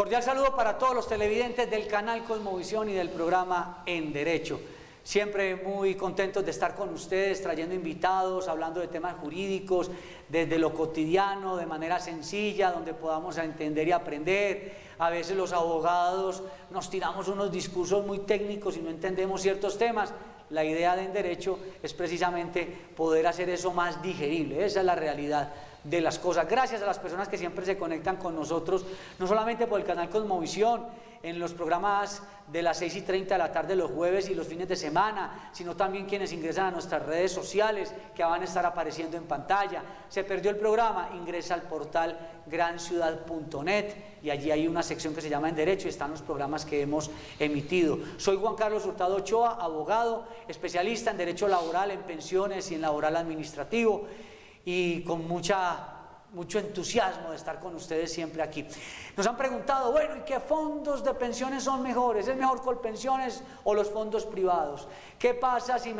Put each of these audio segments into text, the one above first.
Cordial saludo para todos los televidentes del canal Cosmovisión y del programa En Derecho. Siempre muy contentos de estar con ustedes, trayendo invitados, hablando de temas jurídicos, desde lo cotidiano, de manera sencilla, donde podamos entender y aprender. A veces los abogados nos tiramos unos discursos muy técnicos y no entendemos ciertos temas. La idea de En Derecho es precisamente poder hacer eso más digerible. Esa es la realidad de las cosas. Gracias a las personas que siempre se conectan con nosotros, no solamente por el canal Cosmovisión, en los programas de las 6:30 de la tarde los jueves y los fines de semana, sino también quienes ingresan a nuestras redes sociales que van a estar apareciendo en pantalla. Se perdió el programa, ingresa al portal granciudad.net y allí hay una sección que se llama En Derecho y están los programas que hemos emitido. Soy Juan Carlos Hurtado Ochoa, abogado, especialista en Derecho Laboral, en pensiones y en laboral administrativo, y con mucho entusiasmo de estar con ustedes siempre aquí. Nos han preguntado, bueno, ¿y qué fondos de pensiones son mejores? ¿Es mejor Colpensiones o los fondos privados? ¿Qué pasa si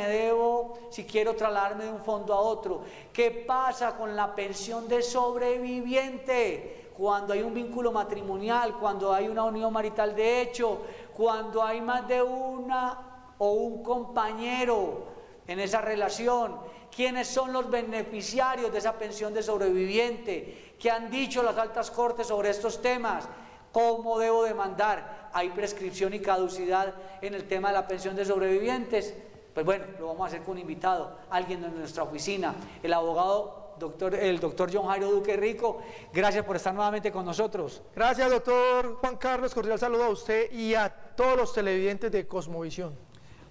si quiero trasladarme de un fondo a otro? ¿Qué pasa con la pensión de sobreviviente? Cuando hay un vínculo matrimonial, cuando hay una unión marital de hecho, cuando hay más de una o un compañero en esa relación. ¿Quiénes son los beneficiarios de esa pensión de sobreviviente? ¿Qué han dicho las altas cortes sobre estos temas? ¿Cómo debo demandar? ¿Hay prescripción y caducidad en el tema de la pensión de sobrevivientes? Pues bueno, lo vamos a hacer con un invitado, alguien de nuestra oficina, el abogado el doctor John Jairo Duque Rico. Gracias por estar nuevamente con nosotros. Gracias, doctor Juan Carlos. Cordial saludo a usted y a todos los televidentes de Cosmovisión.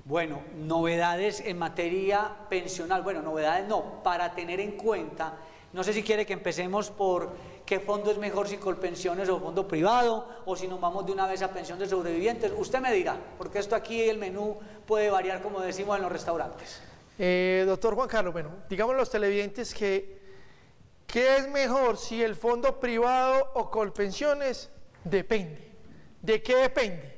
Bueno, novedades en materia pensional. Bueno, novedades no, para tener en cuenta. No sé si quiere que empecemos por qué fondo es mejor, si Colpensiones o fondo privado, o si nos vamos de una vez a pensión de sobrevivientes. Usted me dirá, porque esto aquí el menú puede variar, como decimos en los restaurantes. Doctor Juan Carlos, bueno, digamos los televidentes que ¿qué es mejor, si el fondo privado o Colpensiones? Depende. ¿De qué depende?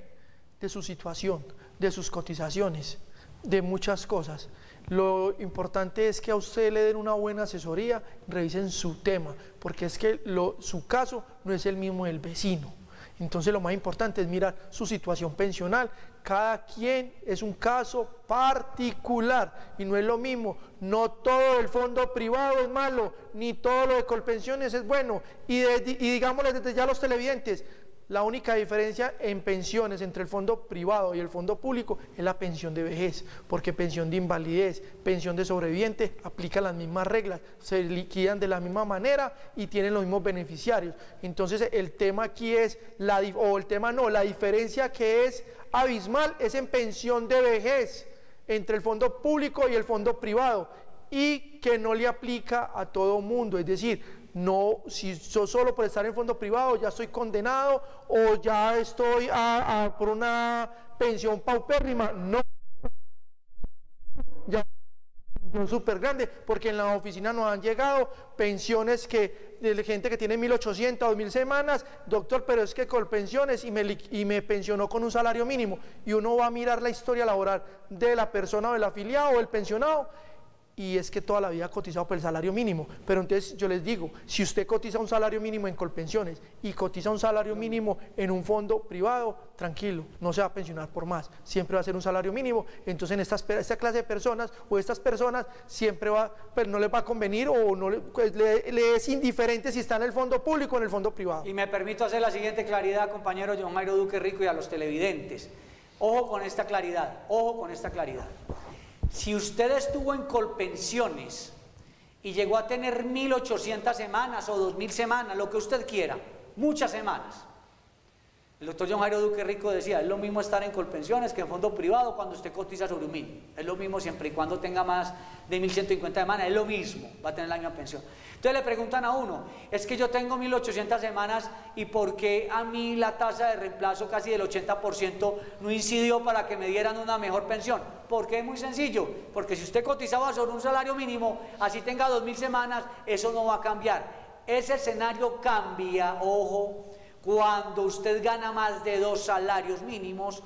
De su situación, de sus cotizaciones, de muchas cosas. Lo importante es que a usted le den una buena asesoría, revisen su tema, porque es que su caso no es el mismo del vecino. Entonces lo más importante es mirar su situación pensional. Cada quien es un caso particular y no es lo mismo. No todo el fondo privado es malo, ni todo lo de Colpensiones es bueno. Y digámosle desde ya a los televidentes, la única diferencia en pensiones entre el fondo privado y el fondo público es la pensión de vejez, porque pensión de invalidez, pensión de sobreviviente aplican las mismas reglas, se liquidan de la misma manera y tienen los mismos beneficiarios. Entonces el tema aquí es, la diferencia que es abismal es en pensión de vejez entre el fondo público y el fondo privado, y que no le aplica a todo mundo, es decir, no, si yo solo por estar en fondo privado ya estoy condenado o ya estoy por una pensión paupérrima, no, ya es súper grande, porque en la oficina nos han llegado pensiones de gente que tiene 1.800 o 2.000 semanas, doctor, pero es que Colpensiones y me pensionó con un salario mínimo, y uno va a mirar la historia laboral de la persona o del afiliado o el pensionado, y es que toda la vida ha cotizado por el salario mínimo. Pero entonces yo les digo, si usted cotiza un salario mínimo en Colpensiones y cotiza un salario mínimo en un fondo privado, tranquilo, no se va a pensionar por más, siempre va a ser un salario mínimo. Entonces en esta clase de personas o estas personas siempre pues no les va a convenir, o no le es indiferente si está en el fondo público o en el fondo privado. Y me permito hacer la siguiente claridad, compañero John Jairo Duque Rico, y a los televidentes. Ojo con esta claridad, ojo con esta claridad. Si usted estuvo en Colpensiones y llegó a tener 1.800 semanas o 2.000 semanas, lo que usted quiera, muchas semanas. El doctor John Jairo Duque Rico decía, es lo mismo estar en Colpensiones que en fondo privado cuando usted cotiza sobre 1.000. Es lo mismo siempre y cuando tenga más de 1.150 semanas, es lo mismo, va a tener la misma pensión. Entonces le preguntan a uno, es que yo tengo 1.800 semanas y ¿por qué a mí la tasa de reemplazo casi del 80% no incidió para que me dieran una mejor pensión? Porque es muy sencillo, porque si usted cotizaba sobre un salario mínimo, así tenga 2.000 semanas, eso no va a cambiar. Ese escenario cambia, ojo, cuando usted gana más de 2 salarios mínimos.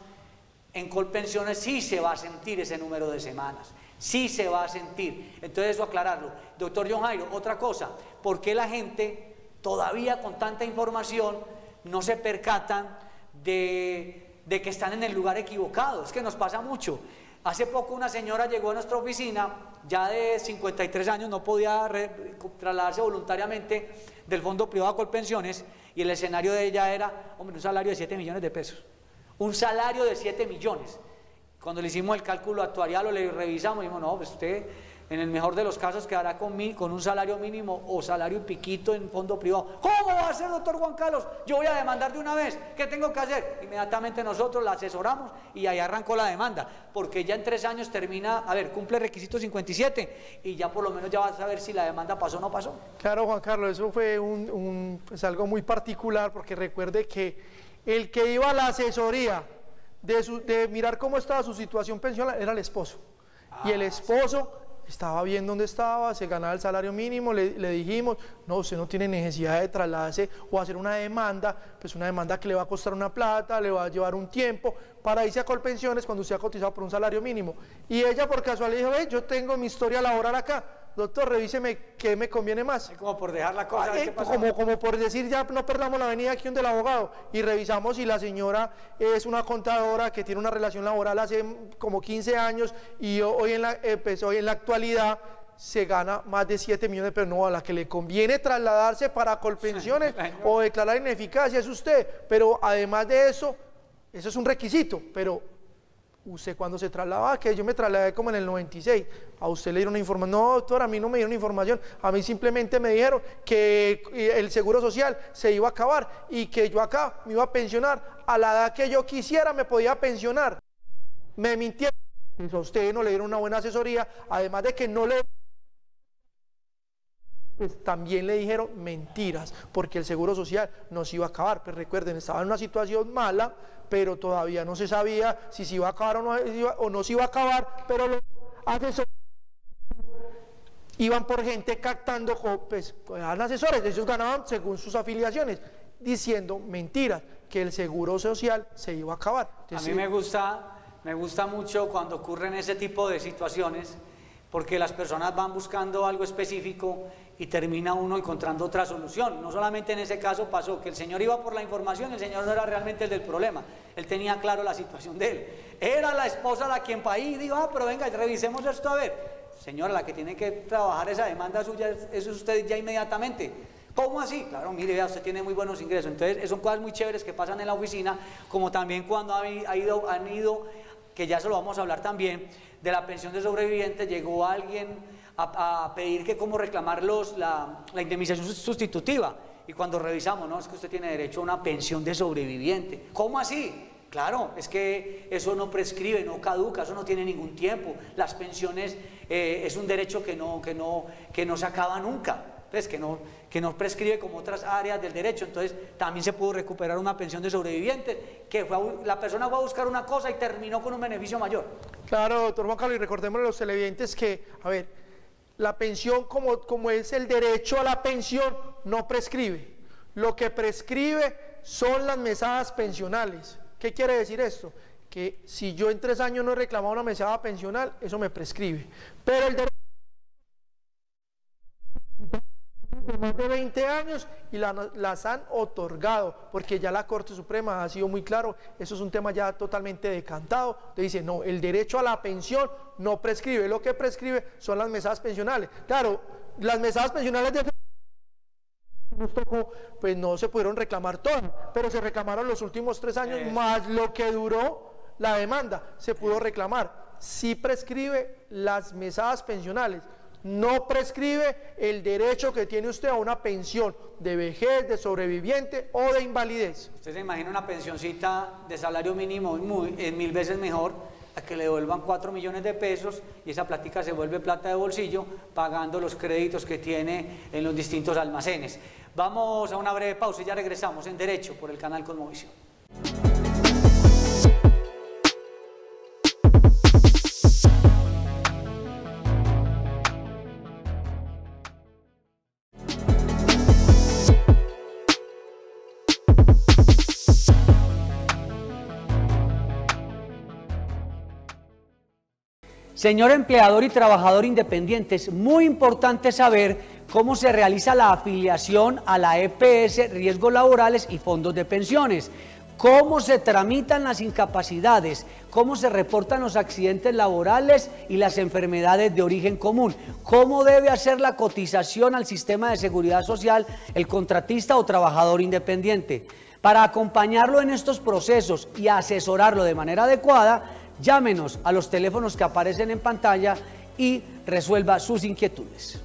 En Colpensiones sí se va a sentir ese número de semanas, sí se va a sentir. Entonces eso aclararlo. Doctor John Jairo, otra cosa, ¿por qué la gente todavía con tanta información no se percatan de que están en el lugar equivocado. Es que nos pasa mucho. Hace poco una señora llegó a nuestra oficina, ya de 53 años, no podía trasladarse voluntariamente del fondo privado a Colpensiones, y el escenario de ella era, hombre, un salario de 7 millones de pesos. Un salario de 7 millones. Cuando le hicimos el cálculo actuarial o le revisamos, dijimos, no, pues usted en el mejor de los casos quedará con un salario mínimo o salario y piquito en fondo privado. ¿Cómo va a ser, doctor Juan Carlos? Yo voy a demandar de una vez. ¿Qué tengo que hacer? Inmediatamente nosotros la asesoramos y ahí arrancó la demanda, porque ya en 3 años termina, cumple requisito 57 y ya por lo menos ya va a saber si la demanda pasó o no pasó. Claro, Juan Carlos, eso fue pues algo muy particular, porque recuerde que el que iba a la asesoría de mirar cómo estaba su situación pensional era el esposo. Y el esposo estaba bien donde estaba, se ganaba el salario mínimo, le dijimos, no, usted no tiene necesidad de trasladarse o hacer una demanda, pues una demanda que le va a costar una plata, le va a llevar un tiempo, para irse a Colpensiones cuando usted ha cotizado por un salario mínimo. Y ella por casualidad dijo, yo tengo mi historia laboral acá, doctor, revíseme qué me conviene más. Como por dejar la cosa, ¿qué pasó? Como por decir, ya no perdamos la avenida aquí donde el abogado. Y revisamos si la señora es una contadora que tiene una relación laboral hace como 15 años y hoy en la actualidad se gana más de 7 millones, pero no, a la que le conviene trasladarse para Colpensiones o declarar ineficacia es usted. Pero además de eso es un requisito, pero usted cuando se trasladaba, que yo me trasladé como en el 96, a usted le dieron una información. No, doctor, a mí no me dieron información, a mí simplemente me dijeron que el seguro social se iba a acabar y que yo acá me iba a pensionar, a la edad que yo quisiera me podía pensionar. Me mintieron, pues a usted no le dieron una buena asesoría, además de que no le... pues también le dijeron mentiras, porque el seguro social no se iba a acabar. Pero recuerden, estaba en una situación mala, pero todavía no se sabía si se iba a acabar o no se iba a acabar, pero los asesores iban por gente captando, pues eran asesores, ellos ganaban según sus afiliaciones, diciendo mentiras, que el seguro social se iba a acabar. Entonces, a mí me gusta mucho cuando ocurren ese tipo de situaciones, porque las personas van buscando algo específico y termina uno encontrando otra solución. No solamente en ese caso pasó que el señor iba por la información, el señor no era realmente el del problema, él tenía claro la situación de él. Era la esposa la quien país dijo, pero venga, revisemos esto a ver. Señora, la que tiene que trabajar esa demanda suya, eso es usted ya inmediatamente. ¿Cómo así? Claro, mire, ya usted tiene muy buenos ingresos. Entonces, son cosas muy chéveres que pasan en la oficina, como también cuando han ido, que ya se lo vamos a hablar también, de la pensión de sobrevivientes, llegó alguien a pedir que cómo reclamar la indemnización sustitutiva, y cuando revisamos, no, es que usted tiene derecho a una pensión de sobreviviente. ¿Cómo así? Claro, es que eso no prescribe, no caduca, eso no tiene ningún tiempo. Las pensiones es un derecho que no se acaba nunca, pues que no prescribe como otras áreas del derecho. Entonces también se pudo recuperar una pensión de sobreviviente, que la persona fue a buscar una cosa y terminó con un beneficio mayor. Claro, doctor Juan Carlos, y recordemos a los televidentes que, a ver, la pensión como es el derecho a la pensión, no prescribe. Lo que prescribe son las mesadas pensionales. ¿Qué quiere decir esto? Que si yo en 3 años no he reclamado una mesada pensional, eso me prescribe. Pero el derecho de más de 20 años y las han otorgado, porque ya la Corte Suprema ha sido muy claro, eso es un tema ya totalmente decantado. Entonces dice, no, el derecho a la pensión no prescribe, lo que prescribe son las mesadas pensionales. Claro, las mesadas pensionales de pues no se pudieron reclamar todas, pero se reclamaron los últimos 3 años, más lo que duró la demanda, se pudo reclamar. Sí prescribe las mesadas pensionales, no prescribe el derecho que tiene usted a una pensión de vejez, de sobreviviente o de invalidez. Usted se imagina una pensioncita de salario mínimo es 1000 veces mejor a que le devuelvan 4 millones de pesos y esa plática se vuelve plata de bolsillo pagando los créditos que tiene en los distintos almacenes. Vamos a una breve pausa y ya regresamos en Derecho por el canal Cosmovisión. Señor empleador y trabajador independiente, es muy importante saber cómo se realiza la afiliación a la EPS, riesgos laborales y fondos de pensiones, cómo se tramitan las incapacidades, cómo se reportan los accidentes laborales y las enfermedades de origen común, cómo debe hacer la cotización al sistema de seguridad social el contratista o trabajador independiente. Para acompañarlo en estos procesos y asesorarlo de manera adecuada, llámenos a los teléfonos que aparecen en pantalla y resuelva sus inquietudes.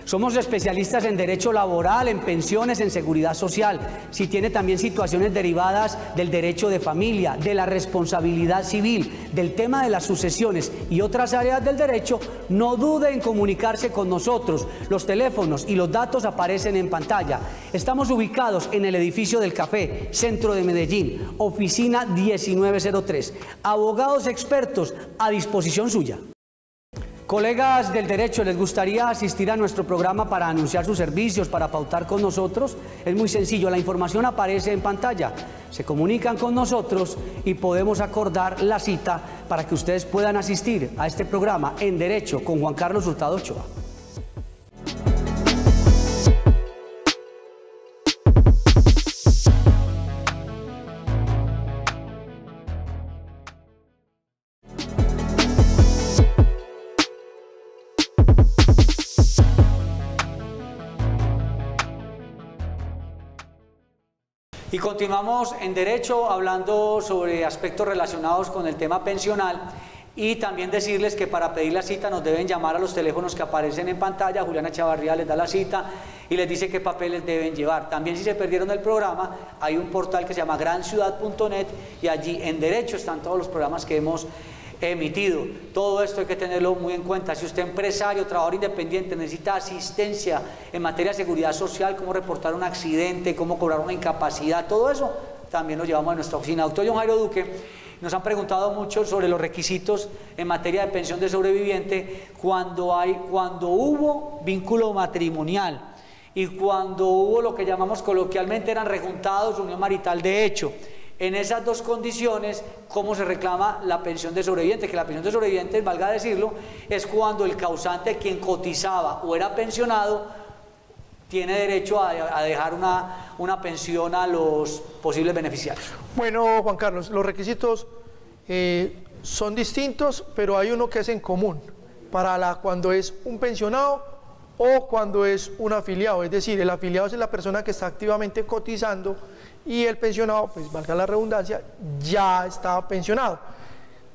Somos especialistas en derecho laboral, en pensiones, en seguridad social. Si tiene también situaciones derivadas del derecho de familia, de la responsabilidad civil, del tema de las sucesiones y otras áreas del derecho, no dude en comunicarse con nosotros. Los teléfonos y los datos aparecen en pantalla. Estamos ubicados en el edificio del Café, centro de Medellín, oficina 1903. Abogados expertos a disposición suya. Colegas del derecho, ¿les gustaría asistir a nuestro programa para anunciar sus servicios, para pautar con nosotros? Es muy sencillo, la información aparece en pantalla. Se comunican con nosotros y podemos acordar la cita para que ustedes puedan asistir a este programa en Derecho con Juan Carlos Hurtado Ochoa. Y continuamos en Derecho hablando sobre aspectos relacionados con el tema pensional y también decirles que para pedir la cita nos deben llamar a los teléfonos que aparecen en pantalla. Juliana Chavarría les da la cita y les dice qué papeles deben llevar. También si se perdieron el programa, hay un portal que se llama granciudad.net y allí en Derecho están todos los programas que hemos emitido. Todo esto hay que tenerlo muy en cuenta. Si usted empresario, trabajador independiente, necesita asistencia en materia de seguridad social, cómo reportar un accidente, cómo cobrar una incapacidad, todo eso también lo llevamos a nuestra oficina. Doctor John Jairo Duque, nos han preguntado mucho sobre los requisitos en materia de pensión de sobreviviente cuando hubo vínculo matrimonial y cuando hubo lo que llamamos coloquialmente eran rejuntados, unión marital de hecho. En esas dos condiciones, ¿cómo se reclama la pensión de sobreviviente? Que la pensión de sobreviviente, valga decirlo, es cuando el causante, quien cotizaba o era pensionado, tiene derecho a dejar una pensión a los posibles beneficiarios. Bueno, Juan Carlos, los requisitos son distintos, pero hay uno que es en común para cuando es un pensionado o cuando es un afiliado. Es decir, el afiliado es la persona que está activamente cotizando y el pensionado, pues valga la redundancia, ya está pensionado.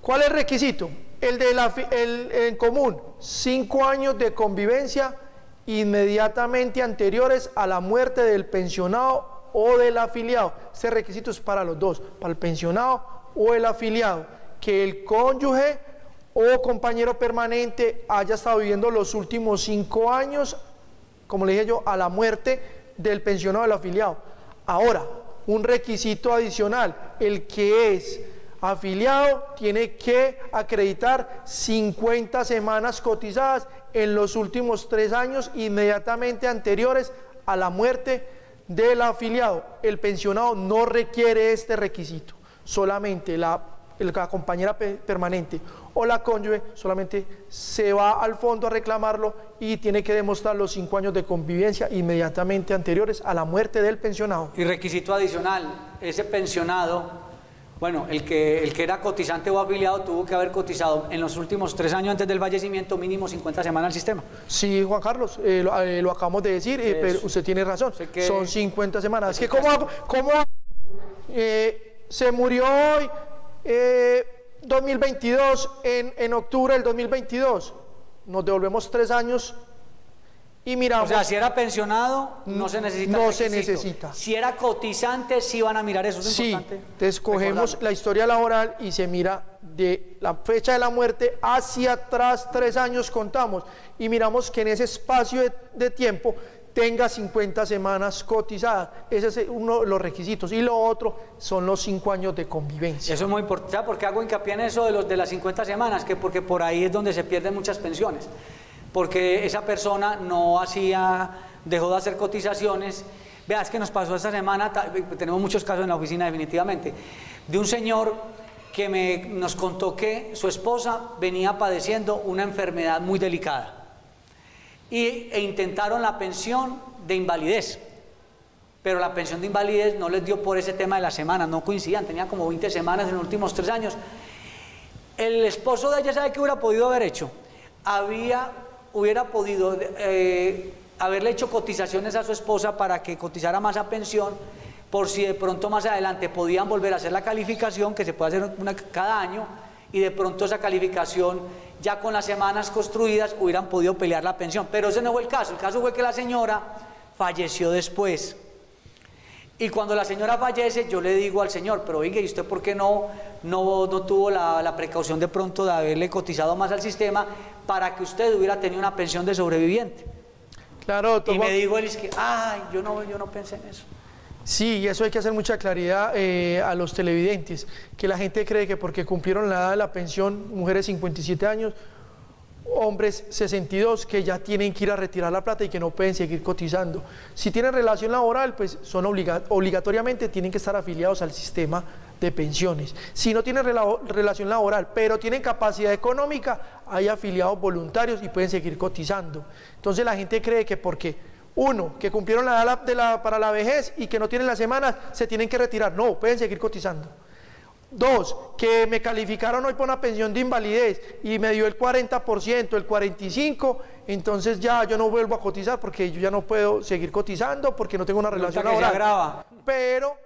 ¿Cuál es el requisito? En común, 5 años de convivencia inmediatamente anteriores a la muerte del pensionado o del afiliado. Este requisito es para los dos, para el pensionado o el afiliado, que el cónyuge o compañero permanente haya estado viviendo los últimos 5 años, como le dije yo, a la muerte del pensionado o del afiliado. Ahora, un requisito adicional, el que es afiliado tiene que acreditar 50 semanas cotizadas en los últimos 3 años inmediatamente anteriores a la muerte del afiliado. El pensionado no requiere este requisito, solamente la compañera permanente o la cónyuge solamente se va al fondo a reclamarlo y tiene que demostrar los 5 años de convivencia inmediatamente anteriores a la muerte del pensionado. Y requisito adicional, ese pensionado, bueno, el que era cotizante o afiliado tuvo que haber cotizado en los últimos 3 años antes del fallecimiento mínimo 50 semanas al sistema. Sí, Juan Carlos, lo acabamos de decir, pero usted tiene razón, son 50 semanas. Es que ¿cómo se murió hoy? 2022, en octubre del 2022, nos devolvemos 3 años y miramos. O sea, si era pensionado, no se necesita. No se necesita. Si era cotizante, sí van a mirar eso, es importante. Entonces cogemos la historia laboral y se mira de la fecha de la muerte hacia atrás 3 años contamos y miramos que en ese espacio de tiempo tenga 50 semanas cotizadas. Ese es uno de los requisitos. Y lo otro son los 5 años de convivencia. Eso es muy importante. ¿Por qué hago hincapié en eso de las 50 semanas? Porque por ahí es donde se pierden muchas pensiones. Porque esa persona dejó de hacer cotizaciones. Vea, es que nos pasó esta semana, tenemos muchos casos en la oficina definitivamente, de un señor que nos contó que su esposa venía padeciendo una enfermedad muy delicada. e intentaron la pensión de invalidez, pero la pensión de invalidez no les dio por ese tema de las semanas, no coincidían, tenía como 20 semanas en los últimos 3 años. El esposo de ella, ¿sabe qué hubiera podido haber hecho? Hubiera podido haberle hecho cotizaciones a su esposa para que cotizara más a pensión, por si de pronto más adelante podían volver a hacer la calificación, que se puede hacer una cada año, y de pronto esa calificación, ya con las semanas construidas, hubieran podido pelear la pensión. Pero ese no fue el caso fue que la señora falleció después. Y cuando la señora fallece, yo le digo al señor, pero oiga, ¿y usted por qué no tuvo la precaución de pronto de haberle cotizado más al sistema para que usted hubiera tenido una pensión de sobreviviente? Claro, y me dijo él, es que, ay, yo no pensé en eso. Sí, y eso hay que hacer mucha claridad a los televidentes, que la gente cree que porque cumplieron la edad de la pensión, mujeres 57 años, hombres 62, que ya tienen que ir a retirar la plata y que no pueden seguir cotizando. Si tienen relación laboral, pues son obligatoriamente tienen que estar afiliados al sistema de pensiones. Si no tienen relación laboral, pero tienen capacidad económica, hay afiliados voluntarios y pueden seguir cotizando. Entonces la gente cree que porque que cumplieron la edad para la vejez y que no tienen las semanas, se tienen que retirar. No, pueden seguir cotizando. 2, que me calificaron hoy por una pensión de invalidez y me dio el 40%, el 45%, entonces ya yo no vuelvo a cotizar porque yo ya no puedo seguir cotizando porque no tengo una relación laboral. Se agrava. Pero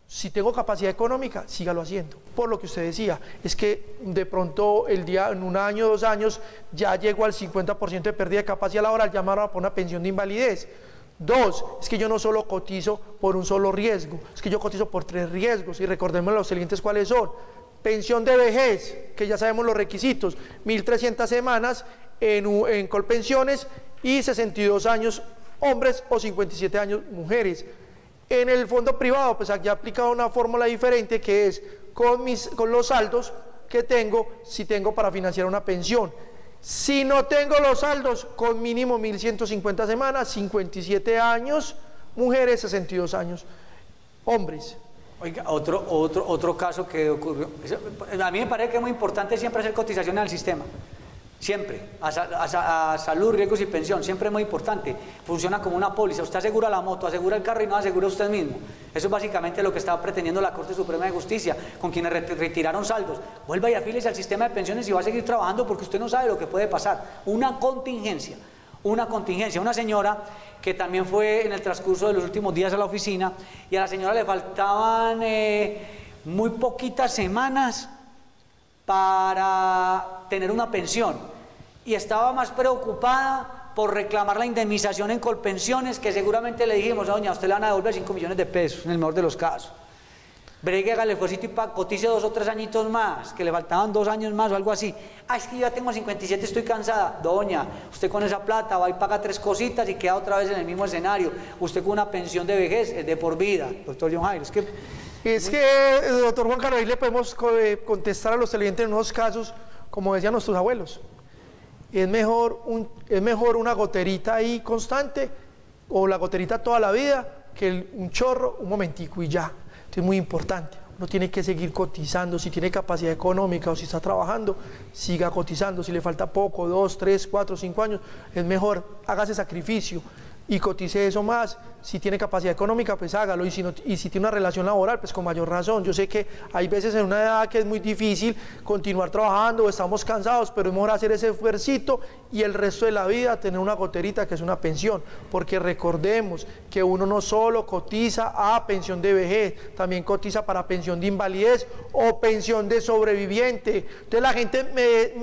si tengo capacidad económica, sígalo haciendo. Por lo que usted decía, es que de pronto en 1 año, 2 años, ya llego al 50% de pérdida de capacidad laboral, ya me van a poner una pensión de invalidez. 2, es que yo no solo cotizo por un solo riesgo, es que yo cotizo por 3 riesgos, y recordemos los siguientes cuáles son. Pensión de vejez, que ya sabemos los requisitos, 1.300 semanas en Colpensiones y 62 años hombres o 57 años mujeres. En el fondo privado, pues aquí he aplicado una fórmula diferente, que es con los saldos que tengo, si tengo para financiar una pensión. Si no tengo los saldos, con mínimo 1.150 semanas, 57 años, mujeres, 62 años, hombres. Oiga, otro caso que ocurrió, a mí me parece que es muy importante siempre hacer cotizaciones al sistema. Siempre, a salud, riesgos y pensión, siempre es muy importante. Funciona como una póliza, usted asegura la moto, asegura el carro y no asegura usted mismo. Eso es básicamente lo que estaba pretendiendo la Corte Suprema de Justicia con quienes retiraron saldos. Vuelva y afíliese al sistema de pensiones y va a seguir trabajando porque usted no sabe lo que puede pasar. Una contingencia. Una señora que también fue en el transcurso de los últimos días a la oficina, y a la señora le faltaban muy poquitas semanas para tener una pensión, y estaba más preocupada por reclamar la indemnización en Colpensiones, que seguramente le dijimos, doña, a usted le van a devolver 5 millones de pesos, en el mejor de los casos. Bregue, hágale esfuerzo y cotice 2 o 3 añitos más, que le faltaban 2 años más o algo así. Es que yo ya tengo 57, estoy cansada. Doña, usted con esa plata va y paga 3 cositas y queda otra vez en el mismo escenario. Usted con una pensión de vejez es de por vida, doctor John Jairo. Es que, doctor Juan Carlos, ahí le podemos contestar a los televidentes en unos casos, como decían nuestros abuelos. Es mejor una goterita ahí constante, o la goterita toda la vida, que un chorro, un momentico y ya. Esto es muy importante. Uno tiene que seguir cotizando. Si tiene capacidad económica o si está trabajando, siga cotizando. Si le falta poco, 2, 3, 4, 5 años, es mejor, hágase sacrificio y cotice eso más. Si tiene capacidad económica, pues hágalo, y si tiene una relación laboral, pues con mayor razón. Yo sé que hay veces en una edad que es muy difícil continuar trabajando o estamos cansados, pero es mejor hacer ese esfuercito y el resto de la vida tener una goterita que es una pensión, porque recordemos que uno no solo cotiza a pensión de vejez, también cotiza para pensión de invalidez o pensión de sobreviviente. Entonces la gente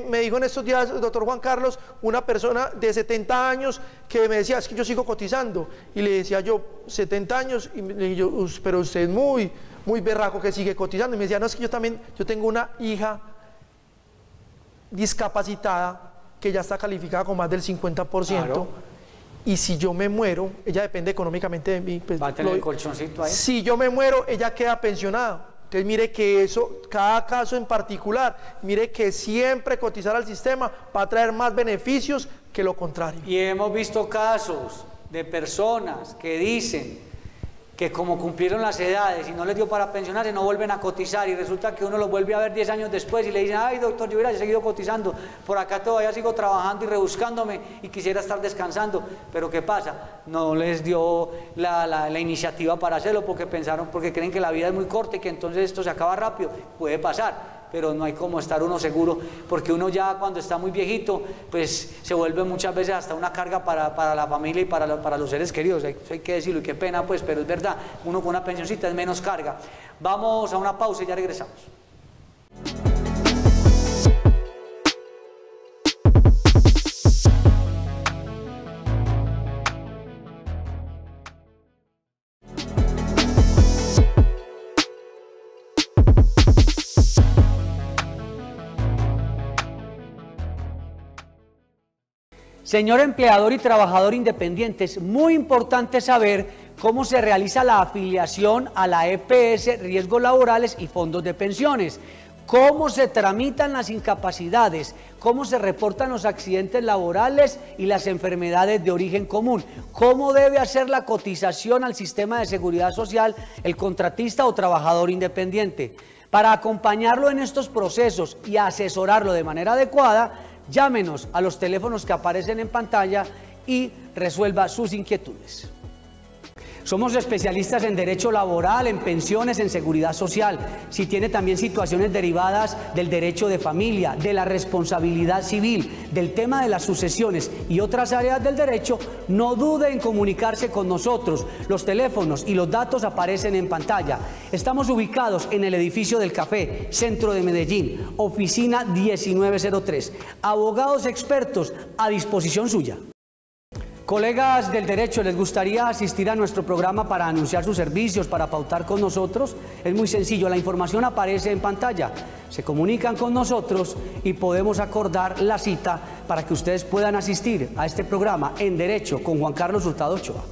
me dijo en estos días, doctor Juan Carlos, una persona de 70 años que me decía, es que yo sigo cotizando, y le decía yo, 70 años, y le dije yo, pero usted es muy berraco que sigue cotizando. Y me decía, no, es que yo tengo una hija discapacitada que ya está calificada con más del 50%, claro. Y si yo me muero, ella depende económicamente de mí, pues, va a tener el colchoncito ahí. Si yo me muero, ella queda pensionada. Entonces mire que eso, cada caso en particular, mire que siempre cotizar al sistema va a traer más beneficios que lo contrario. Y hemos visto casos de personas que dicen, que como cumplieron las edades y no les dio para pensionarse, no vuelven a cotizar y resulta que uno los vuelve a ver 10 años después y le dicen, ay doctor, yo hubiera seguido cotizando, por acá todavía sigo trabajando y rebuscándome y quisiera estar descansando, pero ¿qué pasa? No les dio la iniciativa para hacerlo porque pensaron, porque creen que la vida es muy corta y que entonces esto se acaba rápido. Puede pasar, pero no hay como estar uno seguro, porque uno ya cuando está muy viejito, pues se vuelve muchas veces hasta una carga para la familia y para los seres queridos, hay que decirlo, y qué pena pues, pero es verdad, uno con una pensioncita es menos carga. Vamos a una pausa y ya regresamos. Señor empleador y trabajador independiente, es muy importante saber cómo se realiza la afiliación a la EPS, riesgos laborales y fondos de pensiones, cómo se tramitan las incapacidades, cómo se reportan los accidentes laborales y las enfermedades de origen común, cómo debe hacer la cotización al sistema de seguridad social el contratista o trabajador independiente. Para acompañarlo en estos procesos y asesorarlo de manera adecuada, llámenos a los teléfonos que aparecen en pantalla y resuelva sus inquietudes. Somos especialistas en derecho laboral, en pensiones, en seguridad social. Si tiene también situaciones derivadas del derecho de familia, de la responsabilidad civil, del tema de las sucesiones y otras áreas del derecho, no dude en comunicarse con nosotros. Los teléfonos y los datos aparecen en pantalla. Estamos ubicados en el edificio del Café, centro de Medellín, oficina 1903. Abogados expertos a disposición suya. Colegas del derecho, ¿les gustaría asistir a nuestro programa para anunciar sus servicios, para pautar con nosotros? Es muy sencillo, la información aparece en pantalla. Se comunican con nosotros y podemos acordar la cita para que ustedes puedan asistir a este programa en Derecho con Juan Carlos Hurtado Ochoa.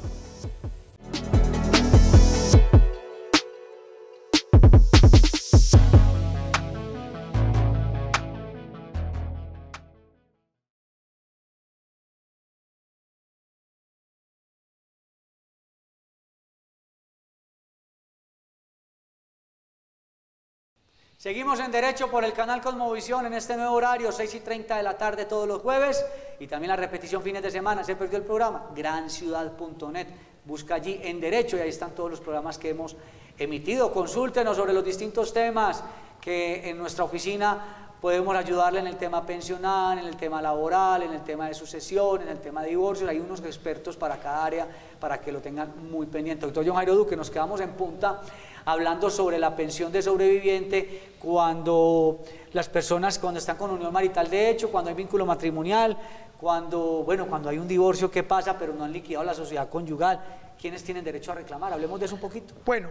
Seguimos en Derecho por el canal Cosmovisión en este nuevo horario, 6:30 de la tarde todos los jueves, y también la repetición fines de semana. ¿Se perdió el programa? Granciudad.net. Busca allí en Derecho y ahí están todos los programas que hemos emitido. Consúltenos sobre los distintos temas que en nuestra oficina podemos ayudarle en el tema pensional, en el tema laboral, en el tema de sucesión, en el tema de divorcios. Hay unos expertos para cada área para que lo tengan muy pendiente. Doctor John Jairo Duque, nos quedamos en punta hablando sobre la pensión de sobreviviente cuando las personas, cuando están con unión marital de hecho, cuando hay vínculo matrimonial, cuando hay un divorcio, ¿qué pasa? Pero no han liquidado la sociedad conyugal. ¿Quiénes tienen derecho a reclamar? Hablemos de eso un poquito. Bueno,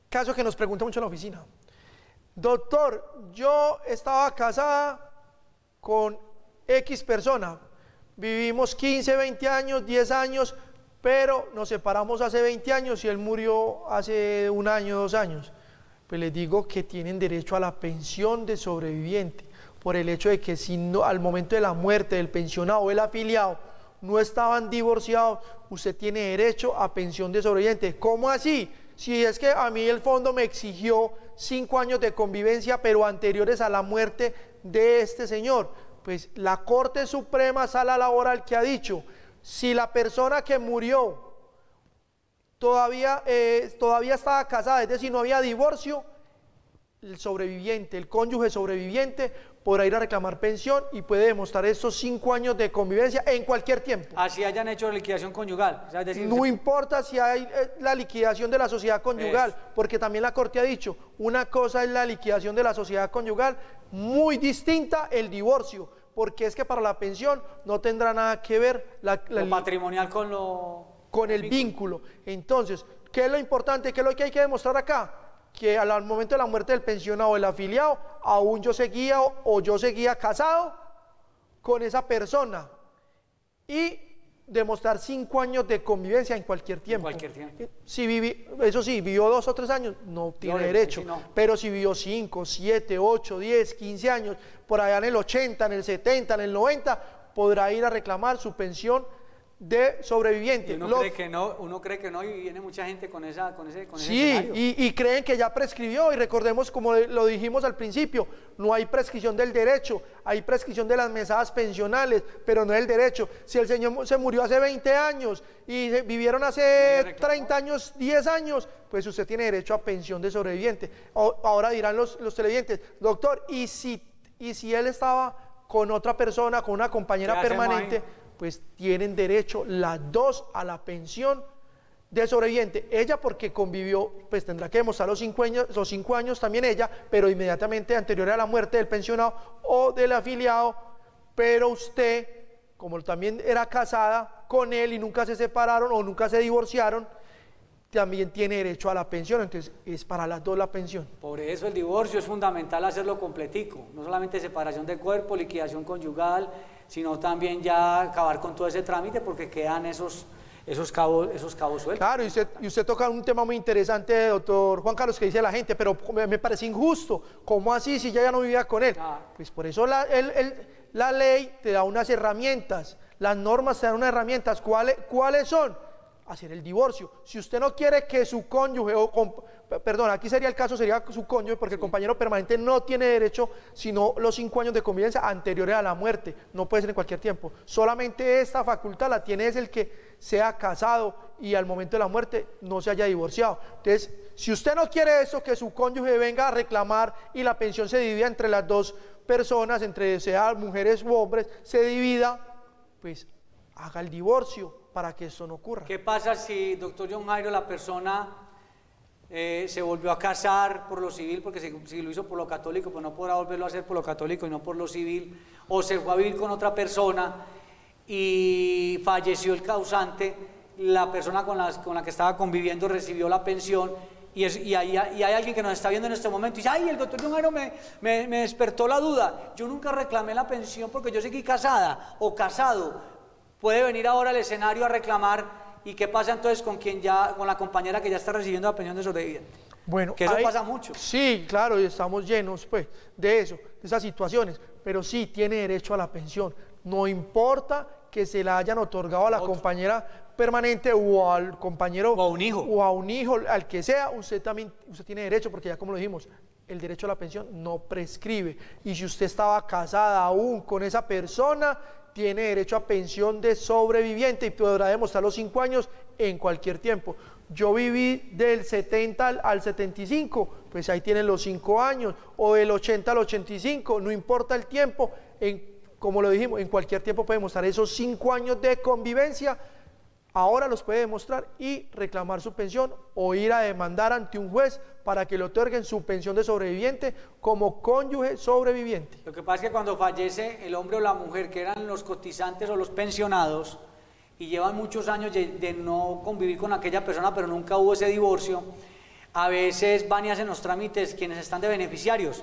caso que nos pregunta mucho en la oficina. Doctor, yo estaba casada con X persona, vivimos 15, 20 años, 10 años, pero nos separamos hace 20 años y él murió hace 1 año, 2 años. Pues les digo que tienen derecho a la pensión de sobreviviente, por el hecho de que si no, al momento de la muerte del pensionado o el afiliado no estaban divorciados, usted tiene derecho a pensión de sobreviviente. ¿Cómo así? Si es que a mí el fondo me exigió 5 años de convivencia, pero anteriores a la muerte de este señor, pues la Corte Suprema Sala Laboral que ha dicho, si la persona que murió todavía estaba casada, es decir, no había divorcio, el sobreviviente, el cónyuge sobreviviente podrá ir a reclamar pensión y puede demostrar esos 5 años de convivencia en cualquier tiempo. Así hayan hecho liquidación conyugal. Es decir, no importa si hay la liquidación de la sociedad conyugal, porque también la Corte ha dicho, una cosa es la liquidación de la sociedad conyugal, muy distinta el divorcio, porque es que para la pensión no tendrá nada que ver lo patrimonial con el vínculo. Entonces, ¿qué es lo importante? ¿Qué es lo que hay que demostrar acá? Que al momento de la muerte del pensionado o el afiliado, aún yo seguía casado con esa persona y demostrar 5 años de convivencia en cualquier tiempo. Eso sí, vivió 2 o 3 años, no tiene derecho, sí, no. Pero si vivió 5, 7, 8, 10, 15 años, por allá en el 80, en el 70, en el 90, podrá ir a reclamar su pensión de sobreviviente. Y uno cree que no y viene mucha gente con ese sí, escenario. y creen que ya prescribió, y recordemos, como lo dijimos al principio, no hay prescripción del derecho, hay prescripción de las mesadas pensionales, pero no del derecho. Si el señor se murió hace 20 años y vivieron hace 30 años, 10 años, pues usted tiene derecho a pensión de sobreviviente. Ahora dirán los televidentes, doctor, ¿y si él estaba con otra persona, con una compañera permanente? Pues tienen derecho las dos a la pensión de sobreviviente. Ella porque convivió, pues tendrá que demostrar los 5 años también ella, pero inmediatamente anterior a la muerte del pensionado o del afiliado. Pero usted, como también era casada con él y nunca se separaron o nunca se divorciaron, también tiene derecho a la pensión, entonces es para las dos la pensión. Por eso el divorcio es fundamental hacerlo completico, no solamente separación de cuerpo, liquidación conyugal, sino también ya acabar con todo ese trámite porque quedan esos cabos sueltos. Claro, y usted toca un tema muy interesante, doctor Juan Carlos, que dice la gente, pero me parece injusto, ¿cómo así si ya no vivía con él? Pues por eso la ley te da unas herramientas, las normas te dan unas herramientas, ¿cuáles son? Hacer el divorcio. Si usted no quiere que su cónyuge, perdón, aquí sería el caso, sería su cónyuge, porque el compañero permanente no tiene derecho sino los 5 años de convivencia anteriores a la muerte, no puede ser en cualquier tiempo. Solamente esta facultad la tiene es el que sea casado y al momento de la muerte no se haya divorciado. Entonces, si usted no quiere eso, que su cónyuge venga a reclamar y la pensión se divida entre las dos personas, entre sea mujeres u hombres, se divida, pues haga el divorcio para que eso no ocurra. ¿Qué pasa si, doctor John Jairo, la persona se volvió a casar por lo civil, porque si lo hizo por lo católico, pues no podrá volverlo a hacer por lo católico y no por lo civil, o se fue a vivir con otra persona y falleció el causante, la persona con la que estaba conviviendo recibió la pensión, y hay alguien que nos está viendo en este momento y dice, ay, el doctor John Jairo me despertó la duda, yo nunca reclamé la pensión porque yo seguí casada o casado. Puede venir ahora al escenario a reclamar, y qué pasa entonces con la compañera que ya está recibiendo la pensión de sobreviviente. Bueno, que eso pasa mucho. Sí, claro, y estamos llenos pues de eso, de esas situaciones, pero sí tiene derecho a la pensión, no importa que se la hayan otorgado a la compañera permanente o al compañero o a un hijo, al que sea, usted tiene derecho, porque ya como lo dijimos, el derecho a la pensión no prescribe, y si usted estaba casada aún con esa persona, tiene derecho a pensión de sobreviviente y podrá demostrar los 5 años en cualquier tiempo. Yo viví del 70 al 75, pues ahí tienen los 5 años, o del 80 al 85, no importa el tiempo, como lo dijimos, en cualquier tiempo puede demostrar esos 5 años de convivencia, ahora los puede demostrar y reclamar su pensión o ir a demandar ante un juez para que le otorguen su pensión de sobreviviente como cónyuge sobreviviente. Lo que pasa es que cuando fallece el hombre o la mujer, que eran los cotizantes o los pensionados, y llevan muchos años de no convivir con aquella persona, pero nunca hubo ese divorcio, a veces van y hacen los trámites quienes están de beneficiarios,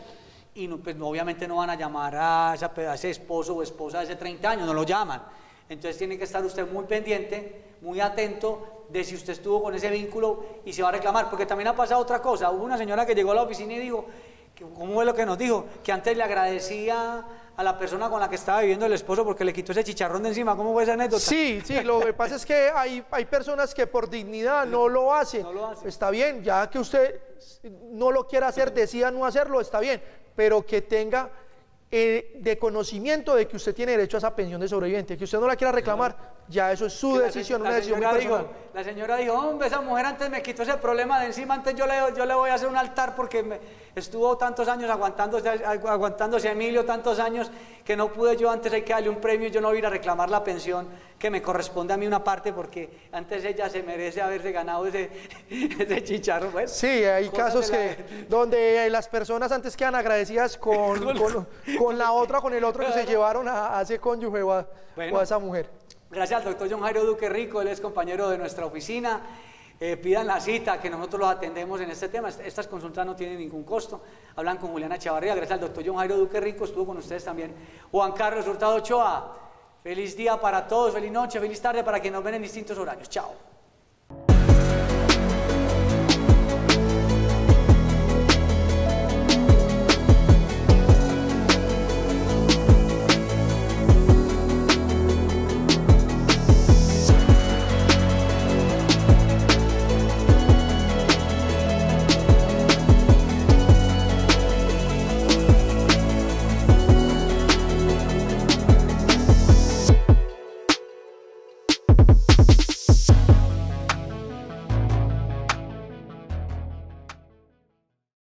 y pues, obviamente no van a llamar a ese esposo o esposa de hace 30 años, no lo llaman. Entonces tiene que estar usted muy pendiente, muy atento de si usted estuvo con ese vínculo y se va a reclamar, porque también ha pasado otra cosa. Hubo una señora que llegó a la oficina y dijo, ¿cómo fue lo que nos dijo? Que antes le agradecía a la persona con la que estaba viviendo el esposo porque le quitó ese chicharrón de encima. ¿Cómo fue esa anécdota? Sí, lo que pasa es que hay personas que por dignidad no lo hacen. Está bien, ya que usted no lo quiera hacer, decida no hacerlo, está bien, pero que tenga de conocimiento de que usted tiene derecho a esa pensión de sobreviviente, que usted no la quiera reclamar, ya eso es su decisión, una decisión muy personal. La señora dijo, hombre, esa mujer antes me quitó ese problema de encima, antes yo le voy a hacer un altar porque estuvo tantos años aguantándose a Emilio, tantos años que no pude yo, antes hay que darle un premio y yo no voy a ir a reclamar la pensión que me corresponde a mí una parte porque antes ella se merece haberse ganado ese chicharro. Pues. Sí, hay casos donde las personas antes quedan agradecidas con la otra, con el otro que se llevaron a ese cónyuge o a esa mujer. Gracias al doctor John Jairo Duque Rico, él es compañero de nuestra oficina. Pidan la cita, que nosotros los atendemos en este tema. Estas consultas no tienen ningún costo. Hablan con Juliana Chavarría. Gracias al doctor John Jairo Duque Rico, estuvo con ustedes también Juan Carlos Hurtado Ochoa. Feliz día para todos, feliz noche, feliz tarde para quienes nos ven en distintos horarios. Chao.